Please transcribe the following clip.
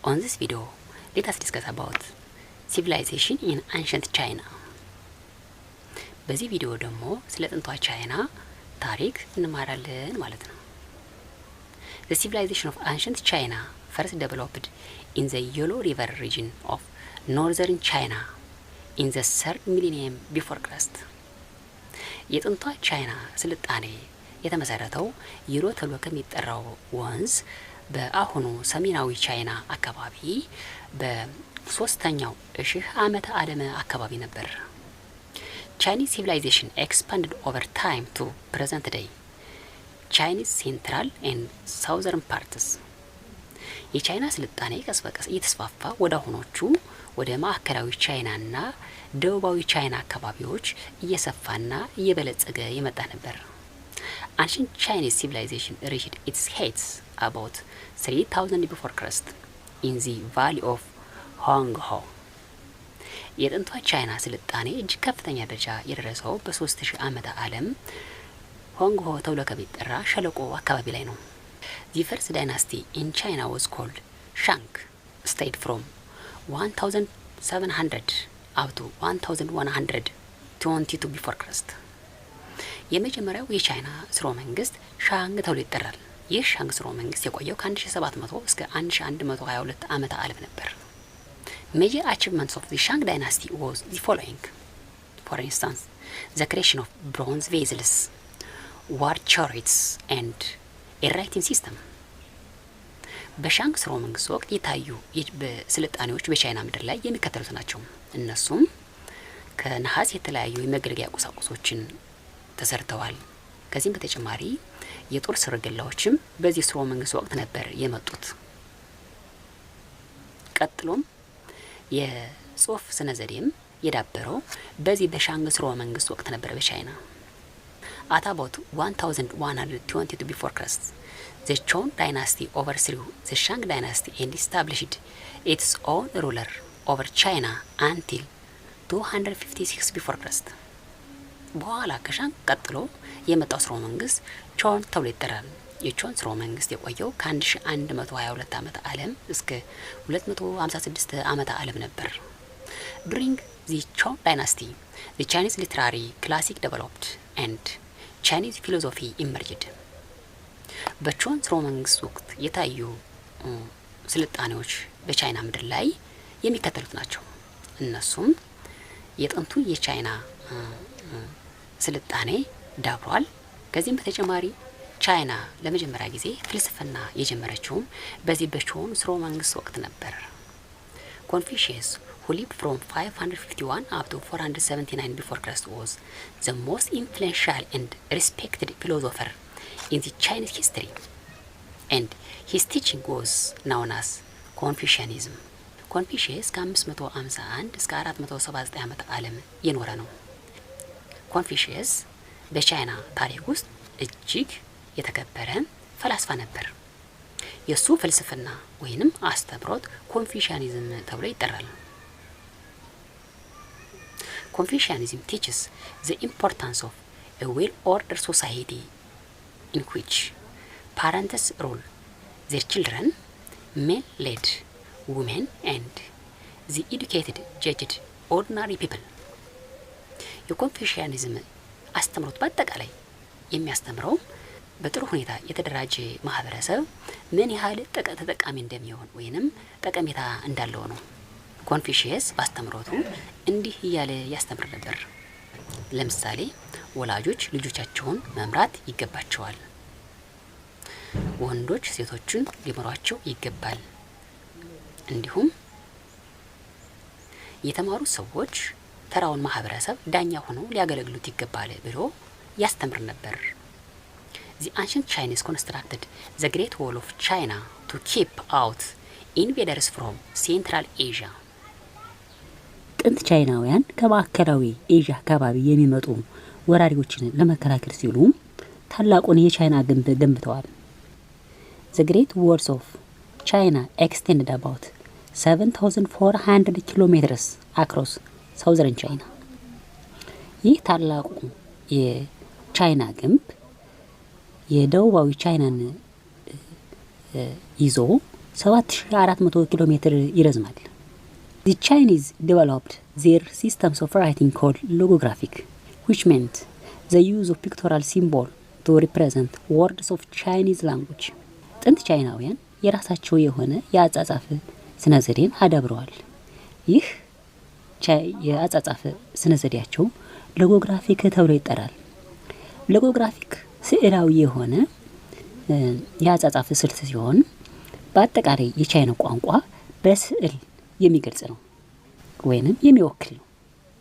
On this video, let us discuss about civilization in ancient China. በዚህ ቪዲዮ ደግሞ ስለ ጥንቷ ቻይና ታሪክ እንማራለን ማለት ነው። The civilization of ancient China first developed in the Yellow River region of northern China in the 3rd millennium before Christ. የጥንቷ ቻይና ስልጣኔ የተመሰረተው ይሮ ተብሎ ከሚጠራው ወንዝ በአሁኑ ሰሜናዊ ቻይና አካባቢ በ3ኛው ሺህ ዓመተ ዓለም አካባቢ ነበር። Chinese civilization expanded over time to present day Chinese central and southern parts. የቻይና ስልጣኔ ቀስ በቀስ እየተስፋፋ ወደ አሁኖቹ ወደ ማዕከላዊ ቻይናና ደቡባዊ ቻይና አካባቢዎች እየሰፋና እየበለጸገ የመጣ ነበር። Ancient Chinese civilization reached its heights about 3000 before Christ in the valley of Honghe. የጥንቷ ቻይና ስልጣኔ እጅግ ከፍተኛ ደረጃ የደረሰው በ3000 ዓመተ ዓለም ሆንግሆ ተብሎ ከሚጠራ ሸለቆ አካባቢ ላይ ነው። The first dynasty in China was called Shang, stayed from 1700 up to 1122 before Christ. የመጀመሪያው የቻይና ስርወ መንግስት ሻንግ ተብሎ ይጠራል። ይህ ሻንግ ስርወ መንግስት የቆየው ከ1700 እስከ 1122 ዓመተ ዓለም ነበር። Major achievements of the Shang dynasty was the following. For instance, the creation of bronze vessels, war chariots, and a writing system. በሻንግ ስርወ መንግስት ወቅት የታዩ በስልጣኔዎች በቻይና ምድር ላይ የሚከተሉት ናቸው። እነሱም ከነሐስ የተለያዩ የመገልገያ ቁሳቁሶችን ተሰርተዋል። ከዚህም በተጨማሪ የጦር ሰረገላዎችም በዚህ ስርወ መንግስት ወቅት ነበር የመጡት። ቀጥሎም የጽሁፍ ስነ ዘዴም የዳበረው በዚህ በሻንግ ስርወ መንግስት ወቅት ነበር በቻይና። At about 1122 before Christ, the Chong dynasty overthrew the Shang dynasty and established its own ruler over China until 256 before Christ. በኋላ ከሻንግ ቀጥሎ የመጣው ስርወ መንግስት ቾን ተብሎ ይጠራል። የቾን ስርወ መንግስት የቆየው ከ1122 ዓመተ ዓለም እስከ 256 ዓመተ ዓለም ነበር። During the Chong dynasty, the Chinese literary classic developed and Chinese philosophy emerged. በቾን ስርወ መንግስት ወቅት የታዩ ስልጣኔዎች በቻይና ምድር ላይ የሚከተሉት ናቸው። እነሱም የጥንቱ የቻይና ስልጣኔ ዳብሯል። ከዚህም በተጨማሪ ቻይና ለመጀመሪያ ጊዜ ፍልስፍና የጀመረችው በዚህ በቾን ስርወ መንግስት ወቅት ነበር። Confucius, who lived from 551 up to 479 before Christ, was the most influential and respected philosopher in the Chinese history, and his teaching was known as Confucianism. Confucius ከ551 እስከ 479 ዓመተ ዓለም የኖረ ነው። ኮንፊሽየስ በቻይና ታሪክ ውስጥ እጅግ የተከበረ ፈላስፋ ነበር። የሱ ፍልስፍና ወይንም አስተምሮት ኮንፊሽያኒዝም ተብሎ ይጠራል። Confucianism teaches the importance of a well-ordered society in which parents rule their children, men lead women, and the educated judged ordinary people. የኮንፊሽያኒዝም አስተምሮት በአጠቃላይ የሚያስተምረው በጥሩ ሁኔታ የተደራጀ ማህበረሰብ ምን ያህል ተጠቃሚ እንደሚሆን ወይንም ጠቀሜታ እንዳለው ነው። ኮንፊሽየስ ባስተምሮቱ እንዲህ እያለ ያስተምር ነበር። ለምሳሌ ወላጆች ልጆቻቸውን መምራት ይገባቸዋል። ወንዶች ሴቶችን ሊመሯቸው ይገባል። እንዲሁም የተማሩ ሰዎች ተራውን ማህበረሰብ ዳኛ ሆነው ሊያገለግሉት ይገባል ብሎ ያስተምር ነበር። The ancient Chinese constructed the Great Wall of China to keep out invaders from Central Asia. ጥንት ቻይናውያን ከማዕከላዊ ኤዥያ አካባቢ የሚመጡ ወራሪዎችን ለመከላከል ሲሉ ታላቁን የቻይና ግንብ ገንብተዋል። The Great Walls of China extended about 7400 kilometers across southern China. ይህ ታላቁ የቻይና ግንብ የደቡባዊ ቻይናን ይዞ 7400 ኪሎ ሜትር ይረዝማል። The Chinese developed their systems of writing called logographic, which meant the use of pictorial symbol to represent words of Chinese language. ጥንት ቻይናውያን የራሳቸው የሆነ የአጻጻፍ ስነ ዘዴን አዳብረዋል። ይህ የአጻጻፍ ስነ ዘዴያቸው ሎጎግራፊክ ተብሎ ይጠራል። ሎጎግራፊክ ስዕላዊ የሆነ የአጻጻፍ ስልት ሲሆን በአጠቃላይ የቻይና ቋንቋ በስዕል የሚገልጽ ነው ወይንም የሚወክል ነው።